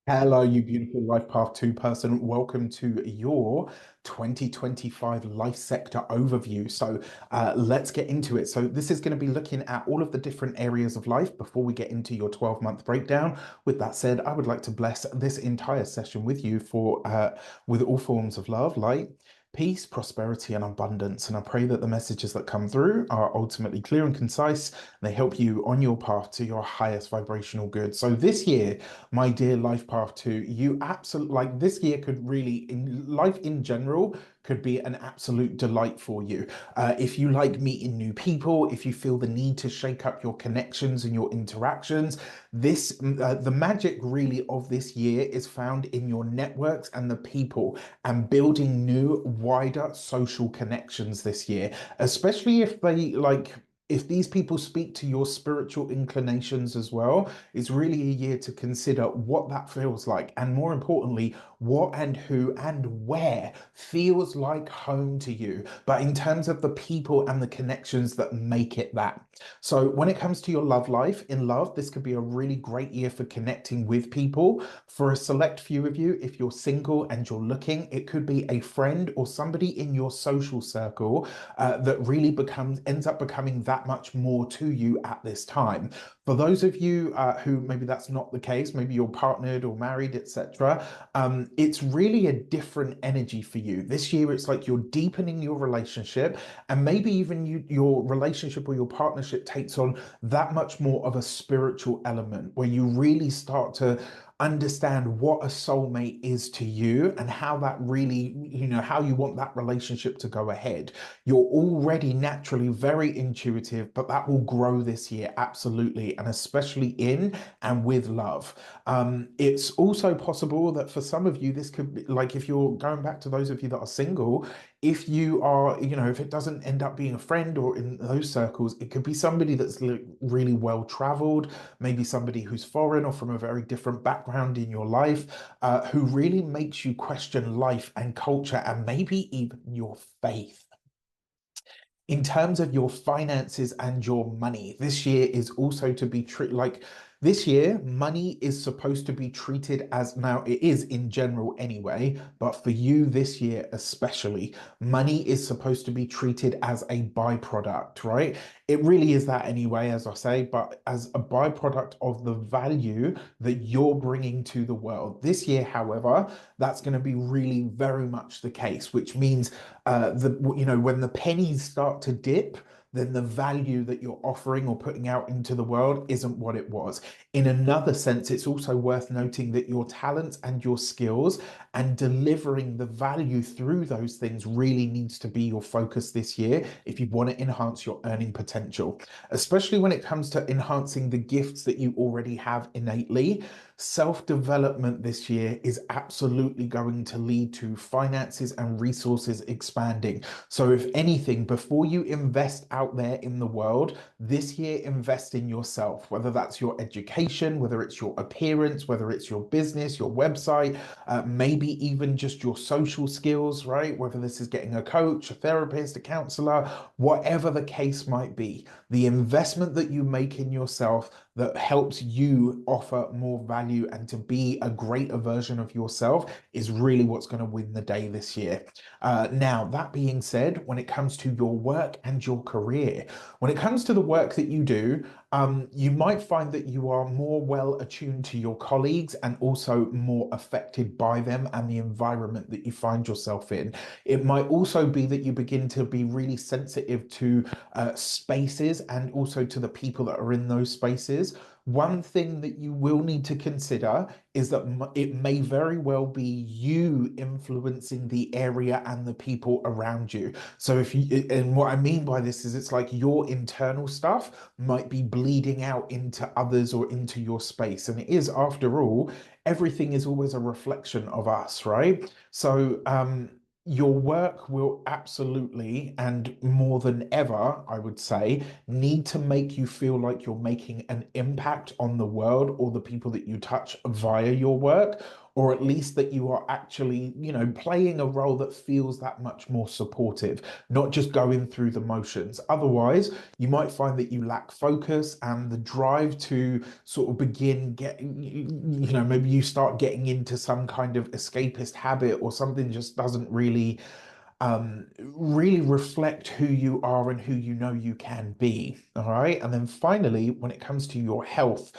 Hello, you beautiful Life Path 2 person. Welcome to your 2025 life sector overview. Let's get into it. So, this is going to be looking at all of the different areas of life before we get into your 12-month breakdown. With that said, I would like to bless this entire session with you with all forms of love, light, peace, prosperity, and abundance. And I pray that the messages that come through are ultimately clear and concise. They help you on your path to your highest vibrational good. So, this year, my dear life path 2, you absolutely like this year could really in life in general could be an absolute delight for you. If you like meeting new people, if you feel the need to shake up your connections and your interactions, the magic really of this year is found in your networks and the people and building new, wider social connections this year, especially if these people speak to your spiritual inclinations as well. It's really a year to consider what that feels like, and more importantly, what and who and where feels like home to you, but in terms of the people and the connections that make it that. So, when it comes to your love life, in love, this could be a really great year for connecting with people. For a select few of you, if you're single and you're looking, it could be a friend or somebody in your social circle that really ends up becoming that much more to you at this time. For those of you who maybe that's not the case, maybe you're partnered or married, etc., it's really a different energy for you. This year, it's like you're deepening your relationship, and maybe even your relationship or your partnership takes on that much more of a spiritual element where you really start to understand what a soulmate is to you and how that really, how you want that relationship to go ahead. You're already naturally very intuitive, but that will grow this year, absolutely, and especially in and with love. It's also possible that for some of you, this could be like if you're going back to those of you that are single, if you are, if it doesn't end up being a friend or in those circles, it could be somebody that's really well traveled, maybe somebody who's foreign or from a very different background in your life, who really makes you question life and culture and maybe even your faith. In terms of your finances and your money, this year is also to be treated like this year, money is supposed to be treated as now it is in general anyway, but for you this year especially, money is supposed to be treated as a byproduct, right? It really is that anyway, as I say, but as a byproduct of the value that you're bringing to the world. This year, however, that's going to be really very much the case, which means when the pennies start to dip, then the value that you're offering or putting out into the world isn't what it was. In another sense, it's also worth noting that your talents and your skills and delivering the value through those things really needs to be your focus this year if you want to enhance your earning potential, especially when it comes to enhancing the gifts that you already have innately. Self-development this year is absolutely going to lead to finances and resources expanding. So, if anything, before you invest out there in the world, this year invest in yourself, whether that's your education, whether it's your appearance, whether it's your business, your website, maybe even just your social skills, right? Whether this is getting a coach, a therapist, a counselor, whatever the case might be, the investment that you make in yourself that helps you offer more value and to be a greater version of yourself is really what's going to win the day this year. Now, that being said, when it comes to your work and your career, when it comes to the work that you do, you might find that you are more well attuned to your colleagues and also more affected by them and the environment that you find yourself in. It might also be that you begin to be really sensitive to spaces and also to the people that are in those spaces. One thing that you will need to consider is that it may very well be you influencing the area and the people around you. So and what I mean by this is it's like your internal stuff might be bleeding out into others or into your space. And it is, after all, everything is always a reflection of us, right? So, your work will absolutely, and more than ever, I would say, need to make you feel like you're making an impact on the world or the people that you touch via your work. or at least that you are actually, playing a role that feels that much more supportive, not just going through the motions. Otherwise, you might find that you lack focus and the drive to sort of begin getting, maybe you start getting into some kind of escapist habit, or something just doesn't really reflect who you are and who you can be. All right. And then finally, when it comes to your health,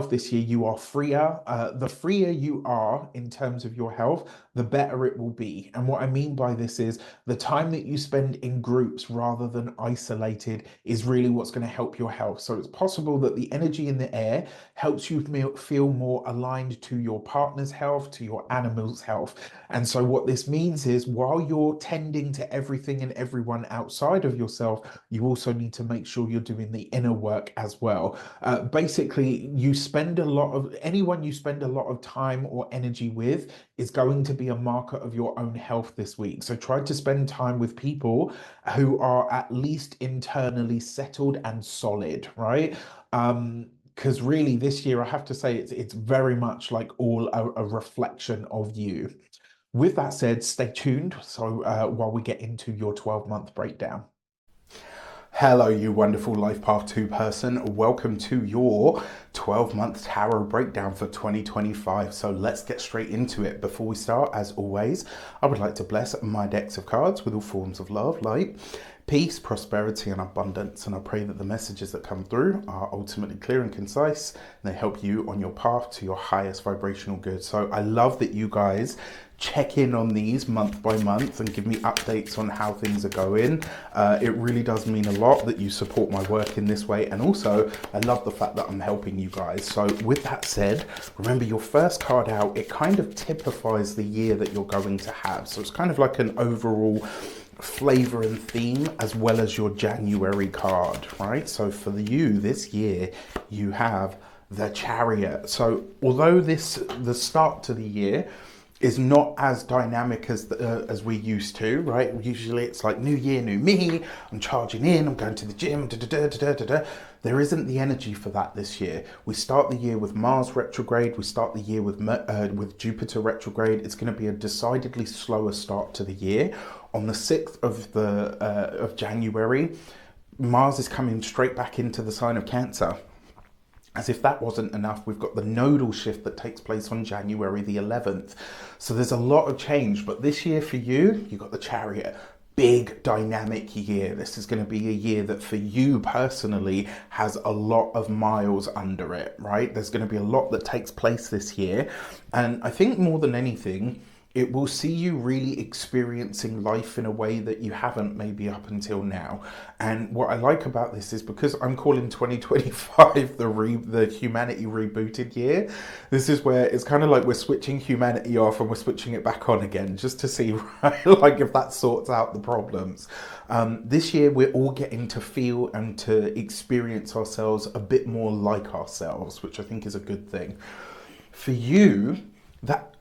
this year, you are freer. The freer you are in terms of your health, the better it will be. And what I mean by this is the time that you spend in groups rather than isolated is really what's going to help your health. So it's possible that the energy in the air helps you feel more aligned to your partner's health, to your animal's health. And so what this means is, while you're tending to everything and everyone outside of yourself, you also need to make sure you're doing the inner work as well. Basically, anyone you spend a lot of time or energy with is going to be a marker of your own health this week. So try to spend time with people who are at least internally settled and solid, right? Because really this year, I have to say, it's very much like all a reflection of you. With that said, stay tuned. So while we get into your 12-month breakdown. Hello, you wonderful Life Path 2 person. Welcome to your 12-month tarot breakdown for 2025. So let's get straight into it. Before we start, as always, I would like to bless my decks of cards with all forms of love, light, peace, prosperity, and abundance. And I pray that the messages that come through are ultimately clear and concise, and they help you on your path to your highest vibrational good. So I love that you guys check in on these month by month and give me updates on how things are going. It really does mean a lot that you support my work in this way, and also I love the fact that I'm helping you guys. So with that said, remember, your first card out, it kind of typifies the year that you're going to have. So it's kind of like an overall flavor and theme, as well as your January card, right? So for you this year, you have the Chariot. So although the start to the year is not as dynamic as we used to, right? Usually it's like new year, new me, I'm charging in, I'm going to the gym, There isn't the energy for that this year. We start the year with Mars retrograde, we start the year with Jupiter retrograde. It's going to be a decidedly slower start to the year. On the 6th of January, Mars is coming straight back into the sign of Cancer. As if that wasn't enough, we've got the nodal shift that takes place on January the 11th. So there's a lot of change. But this year for you, you've got the Chariot. Big dynamic year. This is going to be a year that for you personally has a lot of miles under it, right? There's going to be a lot that takes place this year. And I think more than anything, it will see you really experiencing life in a way that you haven't maybe up until now. And what I like about this is, because I'm calling 2025 the humanity rebooted year, this is where it's kind of like we're switching humanity off and we're switching it back on again, just to see, right, like if that sorts out the problems. This year, we're all getting to feel and to experience ourselves a bit more like ourselves, which I think is a good thing. For you, that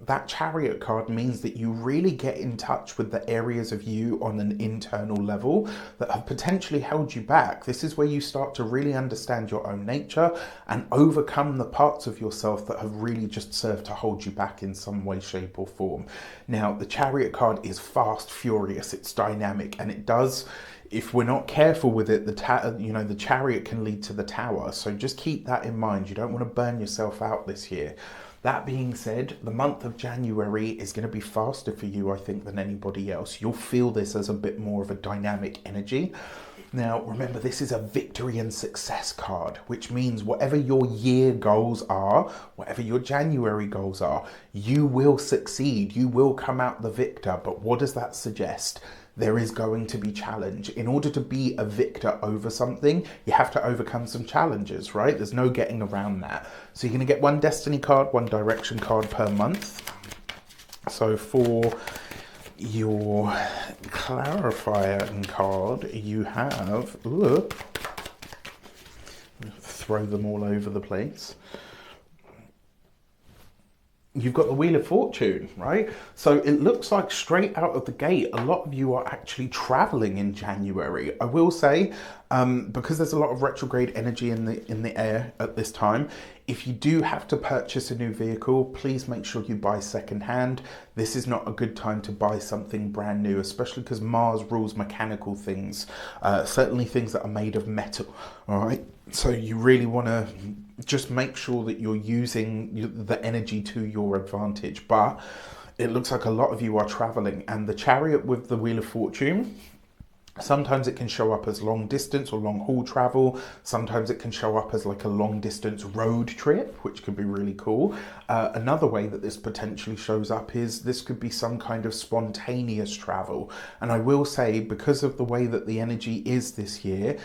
that Chariot card means that you really get in touch with the areas of you on an internal level that have potentially held you back. This is where you start to really understand your own nature and overcome the parts of yourself that have really just served to hold you back in some way, shape, or form. Now, the Chariot card is fast, furious, it's dynamic, and it does, if we're not careful with it, the Chariot can lead to the Tower. So just keep that in mind. You don't want to burn yourself out this year. That being said, the month of January is going to be faster for you, I think, than anybody else. You'll feel this as a bit more of a dynamic energy. Now, remember, this is a victory and success card, which means whatever your year goals are, whatever your January goals are, you will succeed. You will come out the victor. But what does that suggest? There is going to be challenge. In order to be a victor over something, you have to overcome some challenges, right? There's no getting around that. So you're going to get one destiny card, one direction card per month. So for your clarifier card, you have, throw them all over the place. You've got the Wheel of Fortune, right? So it looks like straight out of the gate, a lot of you are actually traveling in January. I will say, Because there's a lot of retrograde energy in the air at this time. If you do have to purchase a new vehicle, please make sure you buy secondhand. This is not a good time to buy something brand new, especially because Mars rules mechanical things, certainly things that are made of metal. All right, so you really want to just make sure that you're using the energy to your advantage. But it looks like a lot of you are traveling, and the Chariot with the Wheel of Fortune, sometimes it can show up as long distance or long haul travel. Sometimes it can show up as like a long distance road trip, which could be really cool. Another way that this potentially shows up is this could be some kind of spontaneous travel. And I will say, because of the way that the energy is this year,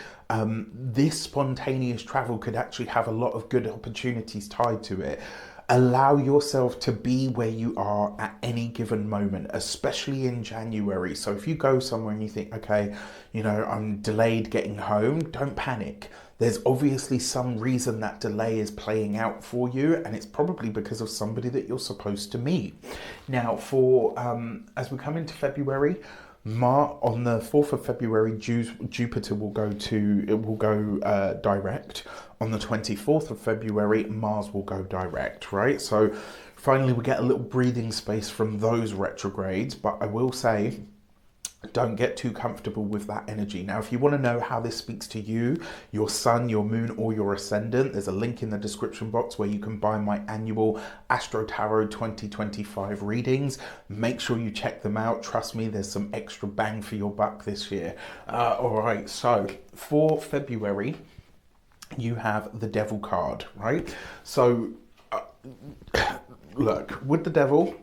this spontaneous travel could actually have a lot of good opportunities tied to it. Allow yourself to be where you are at any given moment, especially in January. So if you go somewhere and you think, okay, I'm delayed getting home, don't panic. There's obviously some reason that delay is playing out for you, and it's probably because of somebody that you're supposed to meet. Now, as we come into February, on the 4th of February, Jupiter will go direct. On the 24th of February, Mars will go direct, right? So finally we get a little breathing space from those retrogrades, but I will say, don't get too comfortable with that energy. Now, if you want to know how this speaks to you, your sun, your moon, or your ascendant, there's a link in the description box where you can buy my annual Astro-Tarot 2025 readings. Make sure you check them out. Trust me, there's some extra bang for your buck this year. All right, so for February, you have the Devil card, right? So, look, with the Devil,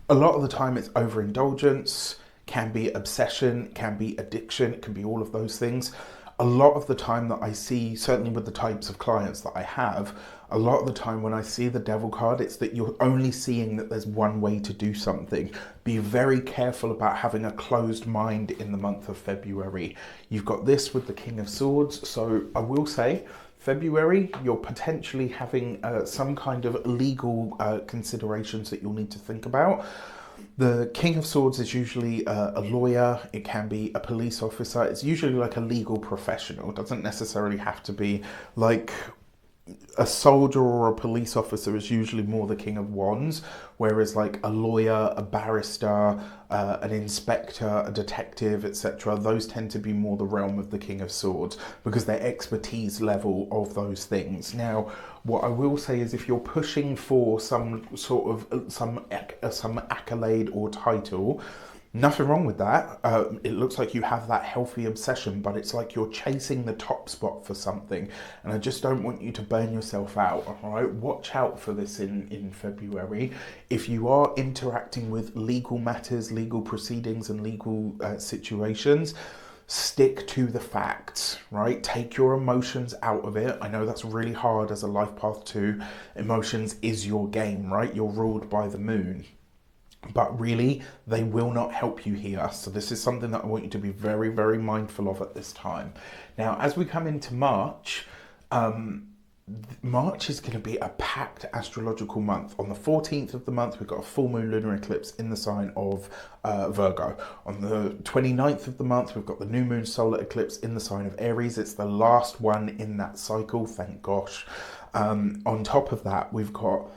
a lot of the time it's overindulgence, can be obsession, can be addiction, it can be all of those things. A lot of the time that I see, certainly with the types of clients that I have, a lot of the time when I see the Devil card, it's that you're only seeing that there's one way to do something. Be very careful about having a closed mind in the month of February. You've got this with the King of Swords, so I will say, February, you're potentially having some kind of legal considerations that you'll need to think about. The King of Swords is usually a lawyer, it can be a police officer, it's usually like a legal professional. It doesn't necessarily have to be like a soldier or a police officer is usually more the King of Wands, whereas like a lawyer, a barrister, an inspector, a detective, etc., those tend to be more the realm of the King of Swords because their expertise level of those things. Now, what I will say is if you're pushing for some sort of some accolade or title, nothing wrong with that. It looks like you have that healthy obsession, but it's like you're chasing the top spot for something. And I just don't want you to burn yourself out, all right? Watch out for this in February. If you are interacting with legal matters, legal proceedings, and legal situations, stick to the facts, right? Take your emotions out of it. I know that's really hard as a life path 2. Emotions is your game, right? You're ruled by the moon. But really, they will not help you here. So this is something that I want you to be very, very mindful of at this time. Now, as we come into March, March is going to be a packed astrological month. On the 14th of the month, we've got a full moon lunar eclipse in the sign of Virgo. On the 29th of the month, we've got the new moon solar eclipse in the sign of Aries. It's the last one in that cycle, thank gosh. On top of that, we've got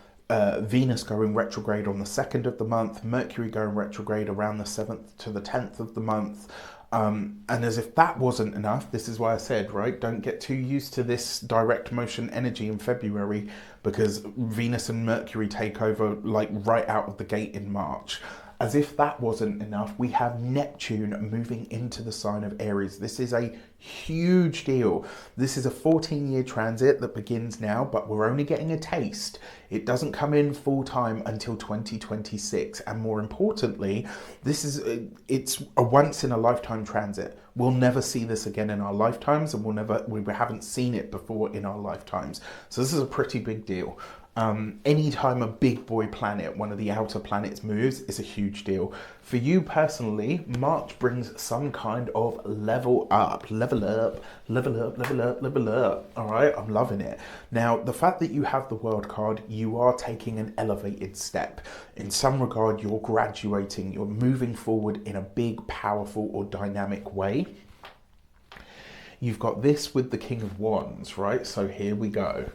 Venus going retrograde on the 2nd of the month, Mercury going retrograde around the 7th to the 10th of the month. And as if that wasn't enough, this is why I said, right, don't get too used to this direct motion energy in February because Venus and Mercury take over like right out of the gate in March. As if that wasn't enough, we have Neptune moving into the sign of Aries. This is a huge deal. This is a 14-year transit that begins now, but we're only getting a taste. It doesn't come in full time until 2026. And more importantly, it's a once in a lifetime transit. We'll never see this again in our lifetimes, and we haven't seen it before in our lifetimes. So this is a pretty big deal. Anytime a big boy planet, one of the outer planets moves, is a huge deal. For you personally, March brings some kind of level up. All right, I'm loving it. Now, the fact that you have the World card, you are taking an elevated step. In some regard, you're graduating, you're moving forward in a big, powerful or dynamic way. You've got this with the King of Wands, right? So here we go.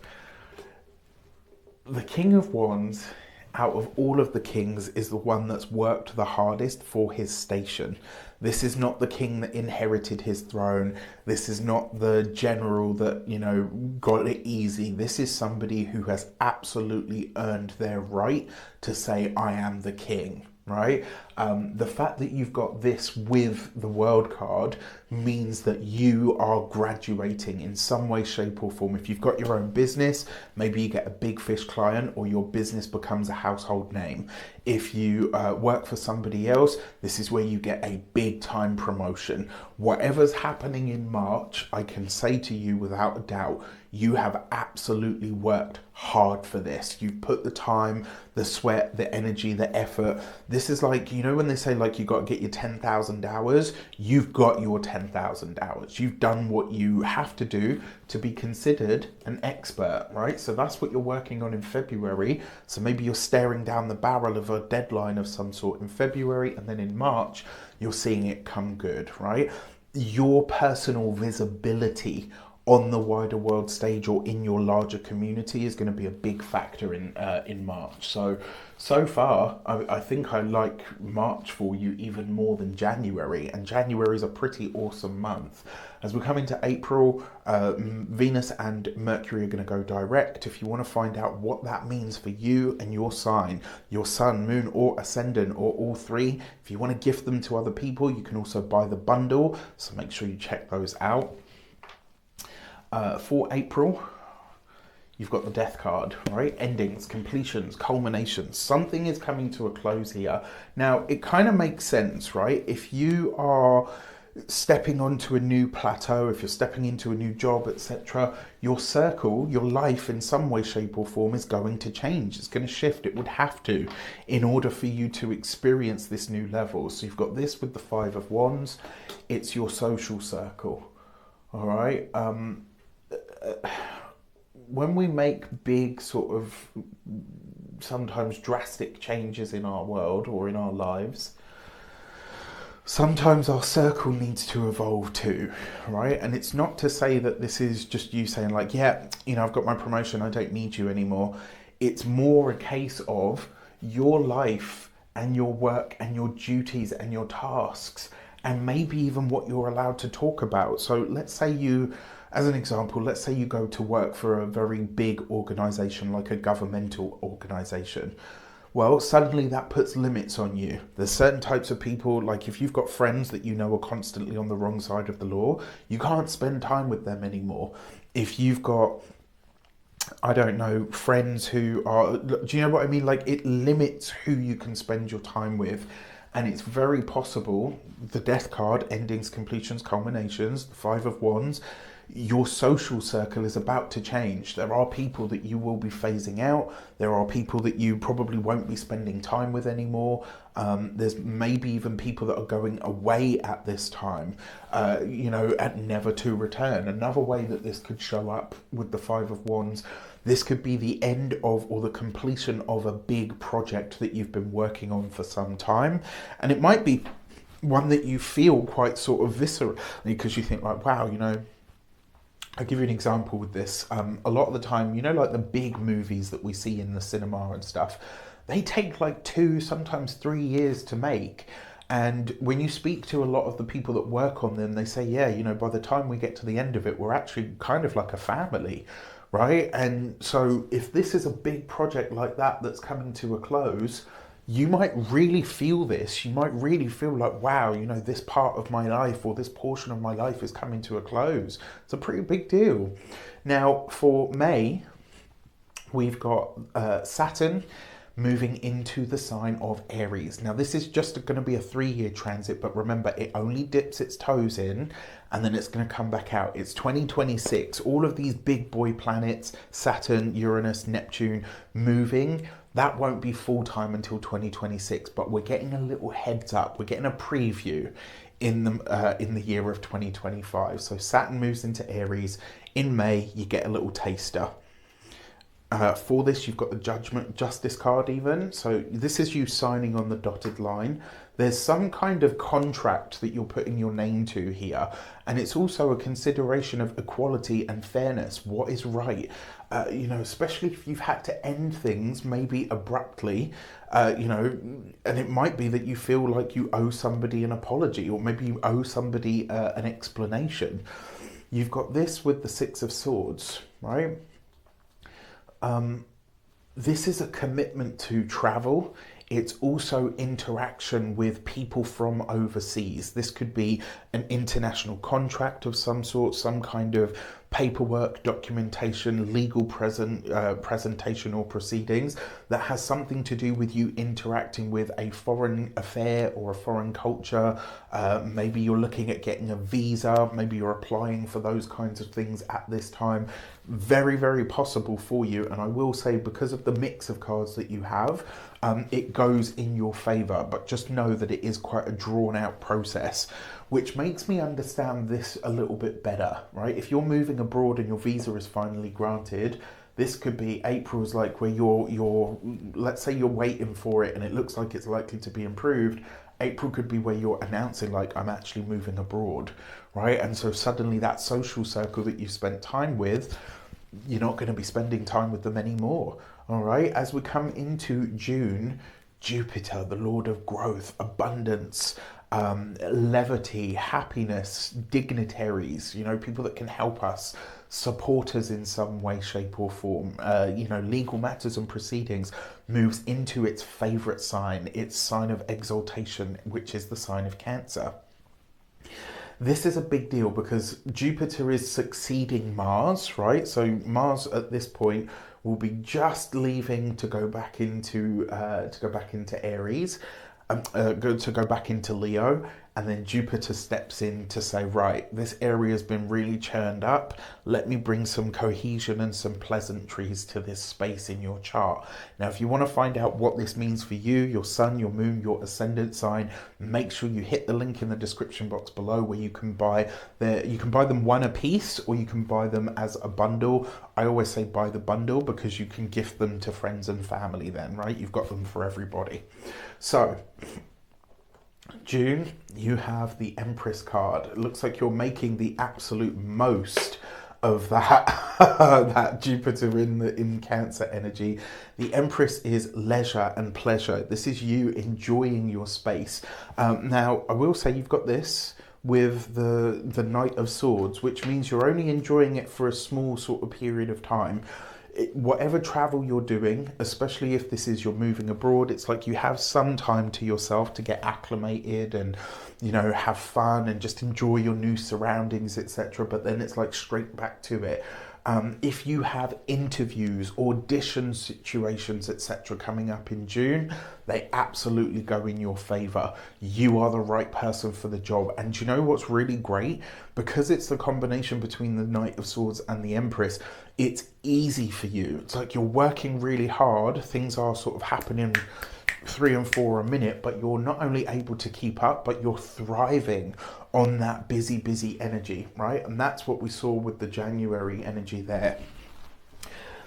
The King of Wands, out of all of the kings, is the one that's worked the hardest for his station. This is not the king that inherited his throne. This is not the general that, you know, got it easy. This is somebody who has absolutely earned their right to say, I am the king, right? The fact that you've got this with the World card means that you are graduating in some way, shape or form. If you've got your own business, maybe you get a big fish client or your business becomes a household name. If you work for somebody else, this is where you get a big time promotion. Whatever's happening in March, I can say to you without a doubt, you have absolutely worked hard for this. You've put the time, the sweat, the energy, the effort. This is like, you know, when they say like you got to get your 10,000 hours, you've got your 10,000 hours. You've done what you have to do to be considered an expert, right? So that's what you're working on in February. So maybe you're staring down the barrel of a deadline of some sort in February, and then in March, you're seeing it come good, right? Your personal visibility on the wider world stage or in your larger community is going to be a big factor in March. So far, I think I like March for you even more than January, and January is a pretty awesome month. As we come into April, Venus and Mercury are going to go direct. If you want to find out what that means for you and your sign, your sun, moon or ascendant or all three, if you want to gift them to other people, you can also buy the bundle, so make sure you check those out. For April, you've got the Death card, right? Endings, completions, culminations. Something is coming to a close here. Now, it kind of makes sense, right? If you are stepping onto a new plateau, if you're stepping into a new job, etc., your circle, your life in some way, shape or form is going to change. It's going to shift. It would have to in order for you to experience this new level. So you've got this with the Five of Wands. It's your social circle, all right? When we make big sort of sometimes drastic changes in our world or in our lives, sometimes our circle needs to evolve too, right? And it's not to say that this is just you saying like, yeah, you know, I've got my promotion, I don't need you anymore. It's more a case of your life and your work and your duties and your tasks and maybe even what you're allowed to talk about. So let's say you, as an example, let's say you go to work for a very big organization like a governmental organization. Well, suddenly that puts limits on you. There's certain types of people, like if you've got friends that you know are constantly on the wrong side of the law, you can't spend time with them anymore. If you've got, I don't know, friends who are, do you know what I mean? Like it limits who you can spend your time with. And it's very possible, the Death card, endings, completions, culminations, the Five of Wands, your social circle is about to change. There are people that you will be phasing out. There are people that you probably won't be spending time with anymore. There's maybe even people that are going away at this time, you know, at never to return. Another way that this could show up with the Five of Wands, this could be the end of or the completion of a big project that you've been working on for some time. And it might be one that you feel quite sort of viscerally because you think like, wow, you know, I'll give you an example with this. A lot of the time, you know, like the big movies that we see in the cinema and stuff, they take like 2, sometimes 3 years to make. And when you speak to a lot of the people that work on them, they say, yeah, you know, by the time we get to the end of it, we're actually kind of like a family, right? And so if this is a big project like that that's coming to a close, you might really feel this. You might really feel like, wow, you know, this part of my life or this portion of my life is coming to a close. It's a pretty big deal. Now, for May, we've got Saturn moving into the sign of Aries. Now, this is just going to be a 3-year transit, but remember, it only dips its toes in and then it's going to come back out. It's 2026. All of these big boy planets, Saturn, Uranus, Neptune, moving, that won't be full-time until 2026, but we're getting a little heads up. We're getting a preview in the year of 2025. So Saturn moves into Aries. In May, you get a little taster. For this, you've got the Judgment Justice card even. So this is you signing on the dotted line. There's some kind of contract that you're putting your name to here. And it's also a consideration of equality and fairness. What is right? You know, especially if you've had to end things maybe abruptly, you know, and it might be that you feel like you owe somebody an apology, or maybe you owe somebody an explanation. You've got this with the Six of Swords, right? This is a commitment to travel. It's also interaction with people from overseas. This could be an international contract of some sort, some kind of paperwork, documentation, legal presentation or proceedings that has something to do with you interacting with a foreign affair or a foreign culture. Maybe you're looking at getting a visa, maybe you're applying for those kinds of things at this time. Very, very possible for you. And I will say, because of the mix of cards that you have, it goes in your favor, but just know that it is quite a drawn out process, which makes me understand this a little bit better, right? If you're moving abroad and your visa is finally granted, this could be April's, like where you're let's say you're waiting for it and it looks like it's likely to be improved. April could be where you're announcing, like, I'm actually moving abroad, right? And so suddenly that social circle that you spent time with, you're not going to be spending time with them anymore. All right, as we come into June, Jupiter, the Lord of growth, abundance, levity, happiness, dignitaries, you know, people that can help us, support us in some way, shape or form, you know, legal matters and proceedings, moves into its favorite sign, its sign of exaltation, which is the sign of Cancer. This is a big deal because Jupiter is succeeding Mars, right? So Mars at this point will be just leaving to go back into Aries, to go back into Leo, and then Jupiter steps in to say, right, this area has been really churned up. Let me bring some cohesion and some pleasantries to this space in your chart. Now, if you want to find out what this means for you, your sun, your moon, your ascendant sign, make sure you hit the link in the description box below where you can buy them one a piece, or you can buy them as a bundle. I always say buy the bundle because you can gift them to friends and family then, right? You've got them for everybody. So June, you have the Empress card. It looks like you're making the absolute most of that that Jupiter in Cancer energy. The Empress is leisure and pleasure. This is you enjoying your space. Now, I will say you've got this with the Knight of Swords, which means you're only enjoying it for a small sort of period of time. Whatever travel you're doing, especially if this is you're moving abroad, it's like you have some time to yourself to get acclimated and, you know, have fun and just enjoy your new surroundings, etc. But then it's like straight back to it. If you have interviews, audition situations, etc. coming up in June, they absolutely go in your favor. You are the right person for the job. And you know what's really great? Because it's the combination between the Knight of Swords and the Empress, it's easy for you. It's like you're working really hard. Things are sort of happening 3 and 4 a minute, but you're not only able to keep up, but you're thriving on that busy energy, right? And that's what we saw with the January energy there.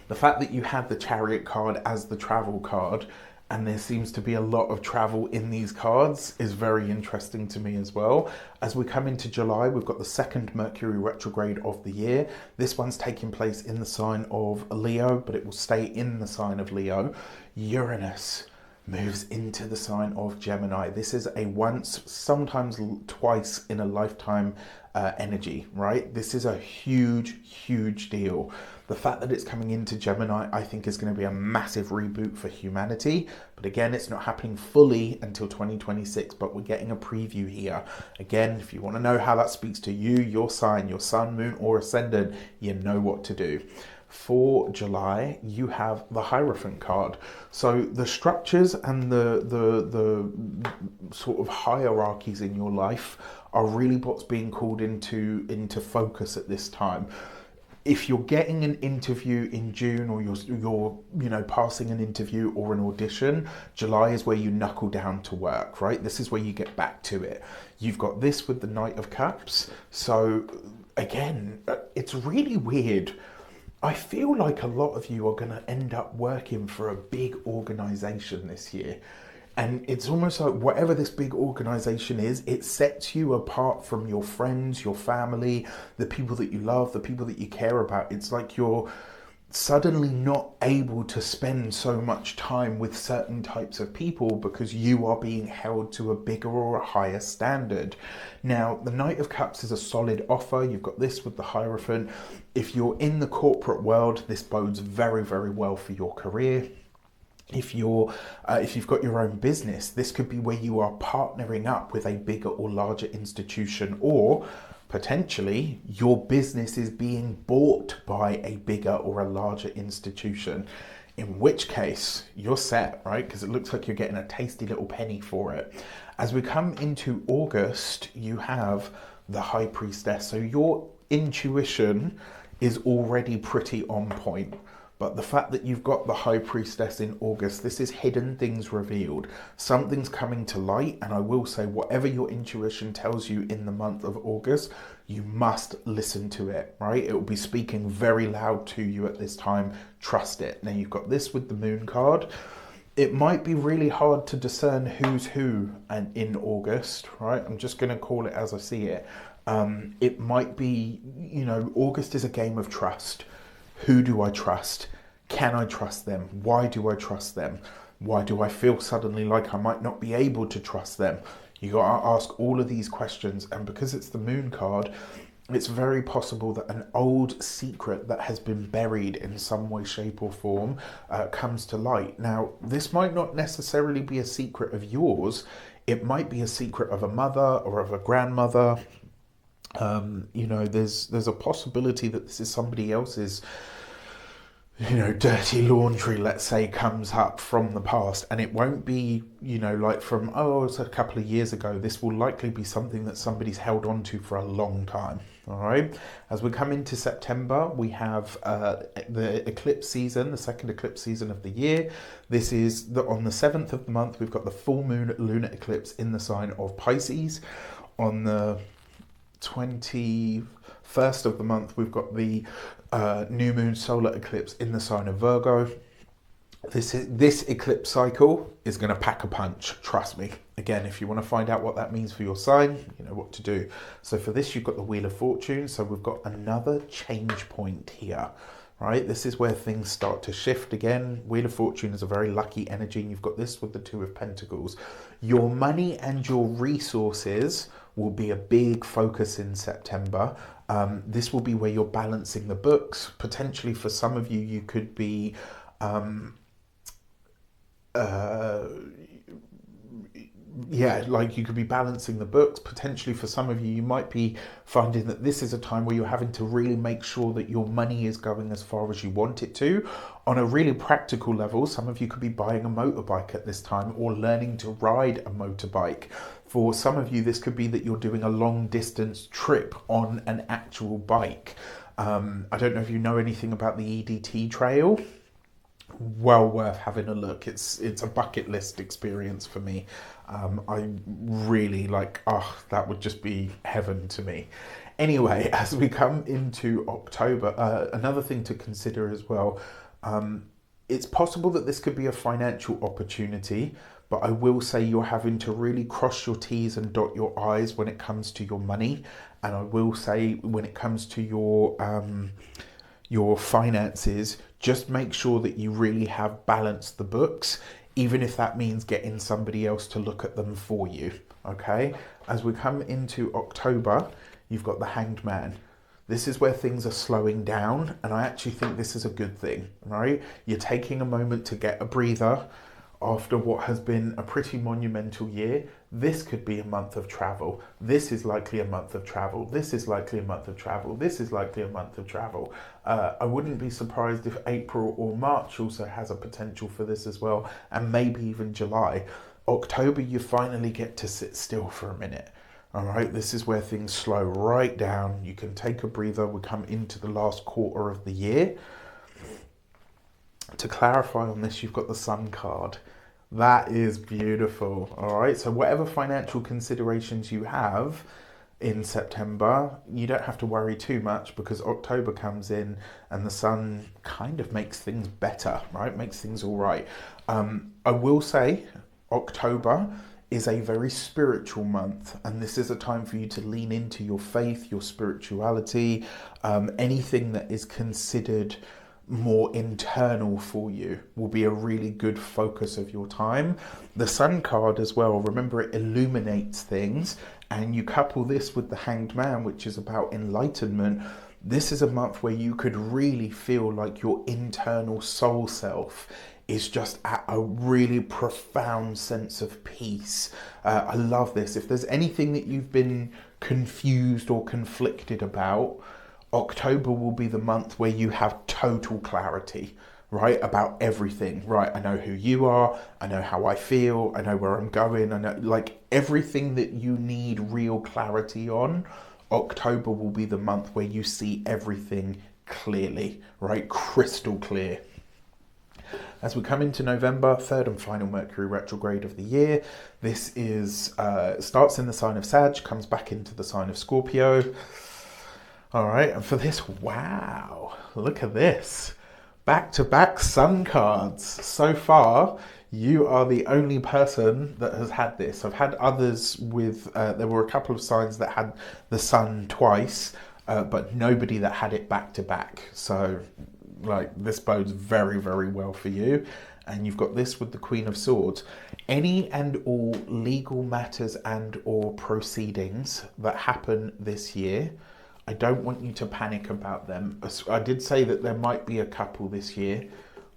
The fact that you had the Chariot card as the travel card, and there seems to be a lot of travel in these cards, is very interesting to me as well. As we come into July, we've got the second Mercury retrograde of the year. This one's taking place in the sign of Leo, but it will stay in the sign of Leo. Uranus moves into the sign of Gemini. This is a once, sometimes twice in a lifetime energy, right? This is a huge deal. The fact that it's coming into Gemini, I think, is going to be a massive reboot for humanity. But again, it's not happening fully until 2026, but we're getting a preview here. Again, if you want to know how that speaks to you, your sign, your sun, moon, or ascendant, you know what to do. For July, you have the Hierophant card. So the structures and the sort of hierarchies in your life are really what's being called into focus at this time. If you're getting an interview in June, or you're passing an interview or an audition, July is where you knuckle down to work, right? This is where you get back to it. You've got this with the Knight of Cups. So again, it's really weird. I feel like a lot of you are going to end up working for a big organization this year. And it's almost like whatever this big organization is, it sets you apart from your friends, your family, the people that you love, the people that you care about. It's like you're suddenly not able to spend so much time with certain types of people because you are being held to a bigger or a higher standard. Now, the Knight of Cups is a solid offer. You've got this with the Hierophant. If you're in the corporate world, this bodes very, very well for your career. If you've got your own business, this could be where you are partnering up with a bigger or larger institution, or potentially your business is being bought by a bigger or a larger institution, in which case you're set, right? Because it looks like you're getting a tasty little penny for it. As we come into August, you have the High Priestess. So your intuition is already pretty on point. But the fact that you've got the High Priestess in August, this is hidden things revealed. Something's coming to light, and I will say whatever your intuition tells you in the month of August, you must listen to it, right? It will be speaking very loud to you at this time. Trust it. Now you've got this with the Moon card. It might be really hard to discern who's who and in August, right? I'm just going to call it as I see it. It might be, August is a game of trust. Who do I trust? Can I trust them? Why do I trust them? Why do I feel suddenly like I might not be able to trust them? You got to ask all of these questions, and because it's the Moon card, it's very possible that an old secret that has been buried in some way, shape, or form comes to light. Now, this might not necessarily be a secret of yours. It might be a secret of a mother or of a grandmother. There's a possibility that this is somebody else's dirty laundry, let's say, comes up from the past, and it won't be, like from, it's a couple of years ago. This will likely be something that somebody's held on to for a long time. All right. As we come into September, we have the eclipse season, the second eclipse season of the year. This is on the 7th of the month, we've got the full moon lunar eclipse in the sign of Pisces. On the 21st of the month, we've got the new moon solar eclipse in the sign of Virgo. This eclipse cycle is going to pack a punch, trust me. Again, if you want to find out what that means for your sign, you know what to do. So for this, you've got the Wheel of Fortune. So we've got another change point here, right? This is where things start to shift again. Wheel of Fortune is a very lucky energy, and you've got this with the Two of Pentacles. Your money and your resources will be a big focus in September. This will be where you're balancing the books. Potentially for some of you, you could be you could be balancing the books. Potentially for some of you, you might be finding that this is a time where you're having to really make sure that your money is going as far as you want it to. On a really practical level, some of you could be buying a motorbike at this time, or learning to ride a motorbike. For some of you, this could be that you're doing a long distance trip on an actual bike. I don't know if you know anything about the EDT trail. Well worth having a look. It's a bucket list experience for me. I really that would just be heaven to me. Anyway, as we come into October, another thing to consider as well, it's possible that this could be a financial opportunity, but I will say you're having to really cross your T's and dot your I's when it comes to your money. And I will say when it comes to your finances, just make sure that you really have balanced the books, even if that means getting somebody else to look at them for you, okay? As we come into October, you've got the Hanged Man. This is where things are slowing down, and I actually think this is a good thing, right? You're taking a moment to get a breather after what has been a pretty monumental year. This could be a month of travel. This is likely a month of travel. This is likely a month of travel. This is likely a month of travel. I wouldn't be surprised if April or March also has a potential for this as well, and maybe even July. October, you finally get to sit still for a minute. All right, this is where things slow right down. You can take a breather. We come into the last quarter of the year. To clarify on this, you've got the Sun card. That is beautiful. All right, so whatever financial considerations you have, in September, you don't have to worry too much because October comes in and the sun kind of makes things better, right? Makes things all right. I will say October is a very spiritual month, and this is a time for you to lean into your faith, your spirituality, anything that is considered more internal for you will be a really good focus of your time. The Sun card as well, remember, it illuminates things, and you couple this with the Hanged Man, which is about enlightenment. This is a month where you could really feel like your internal soul self is just at a really profound sense of peace. I love this. If there's anything that you've been confused or conflicted about, October will be the month where you have total clarity, right, about everything. Right, I know who you are, I know how I feel, I know where I'm going, I know, like, everything that you need real clarity on. October will be the month where you see everything clearly, right, crystal clear. As we come into November, third and final Mercury retrograde of the year, this is starts in the sign of Sag, comes back into the sign of Scorpio. All right, and for this, wow, look at this. Back-to-back sun cards. So far, you are the only person that has had this. I've had others with, there were a couple of signs that had the sun twice, but nobody that had it back-to-back. So, like, this bodes very, very well for you. And you've got this with the Queen of Swords. Any and all legal matters and or proceedings that happen this year, I don't want you to panic about them. I did say that there might be a couple this year,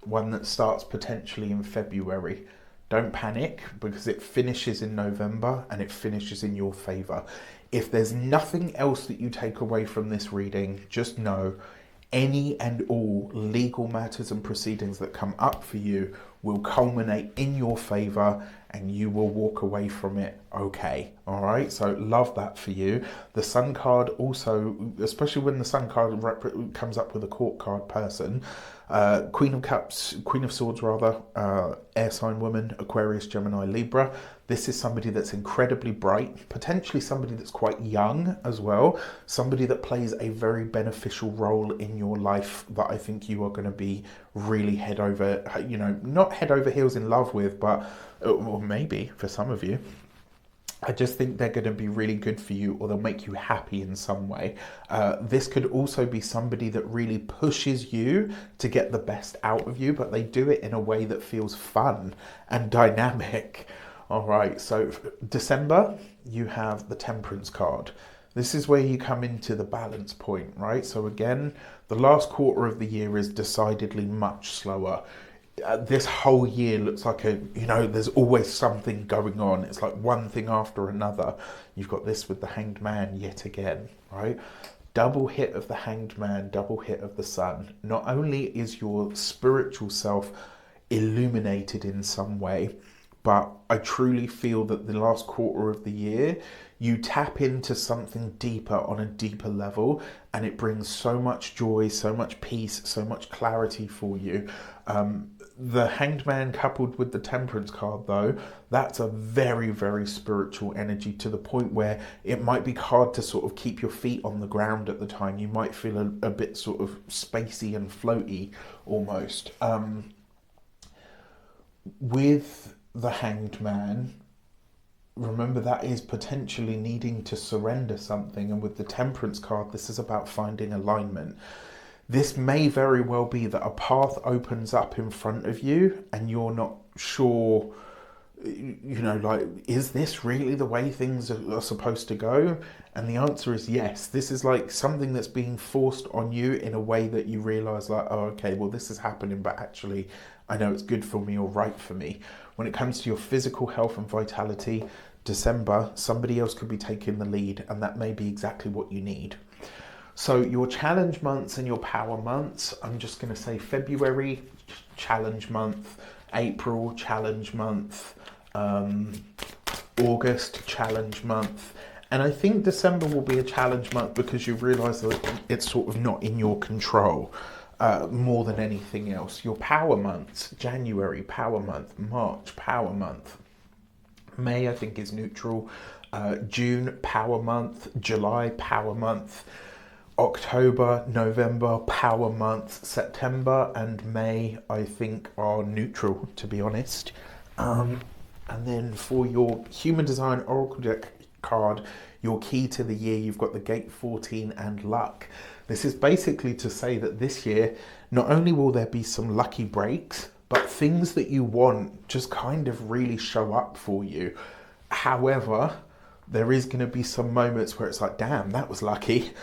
one that starts potentially in February. Don't panic, because it finishes in November and it finishes in your favour. If there's nothing else that you take away from this reading, just know any and all legal matters and proceedings that come up for you will culminate in your favour and you will walk away from it okay. All right, so love that for you. The Sun card also, especially when the Sun card comes up with a Court card person, Queen of Cups, Queen of Swords rather, air sign woman, Aquarius, Gemini, Libra. This is somebody that's incredibly bright, potentially somebody that's quite young as well, somebody that plays a very beneficial role in your life that I think you are going to be really head over, you know, not head over heels in love with, but, or maybe for some of you, I just think they're going to be really good for you, or they'll make you happy in some way. This could also be somebody that really pushes you to get the best out of you, but they do it in a way that feels fun and dynamic. All right, so December, you have the Temperance card. This is where you come into the balance point, right? So again, the last quarter of the year is decidedly much slower. This whole year looks like there's always something going on. It's like one thing after another. You've got this with the Hanged Man yet again, right? Double hit of the Hanged Man, double hit of the Sun. Not only is your spiritual self illuminated in some way, but I truly feel that the last quarter of the year, you tap into something deeper on a deeper level, and it brings so much joy, so much peace, so much clarity for you. The Hanged Man coupled with the Temperance card, though, that's a very, very spiritual energy, to the point where it might be hard to sort of keep your feet on the ground at the time. You might feel a bit sort of spacey and floaty almost. With the Hanged Man, remember, that is potentially needing to surrender something, and with the Temperance card, this is about finding alignment. This may very well be that a path opens up in front of you and you're not sure, like, is this really the way things are supposed to go? And the answer is yes. This is like something that's being forced on you in a way that you realise, like, oh, okay, well, this is happening, but actually I know it's good for me or right for me. When it comes to your physical health and vitality, December, somebody else could be taking the lead, and that may be exactly what you need. So your challenge months and your power months, I'm just going to say February, challenge month, April, challenge month, August, challenge month. And I think December will be a challenge month because you realise that it's sort of not in your control more than anything else. Your power months, January, power month, March, power month. May, I think, is neutral. June, power month. July, power month. October, November, power months. September and May, I think, are neutral, to be honest. And then for your Human Design Oracle deck card, your key to the year, you've got the Gate 14 and Luck. This is basically to say that this year, not only will there be some lucky breaks, but things that you want just kind of really show up for you. However, there is going to be some moments where it's like, damn, that was lucky.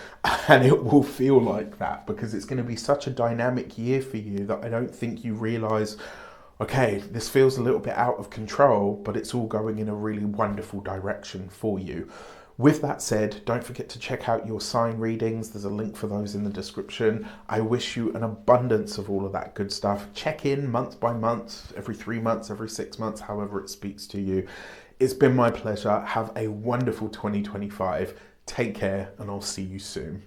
And it will feel like that because it's going to be such a dynamic year for you that I don't think you realize, okay, this feels a little bit out of control, but it's all going in a really wonderful direction for you. With that said, don't forget to check out your sign readings. There's a link for those in the description. I wish you an abundance of all of that good stuff. Check in month by month, every 3 months, every 6 months, however it speaks to you. It's been my pleasure. Have a wonderful 2025. Take care, and I'll see you soon.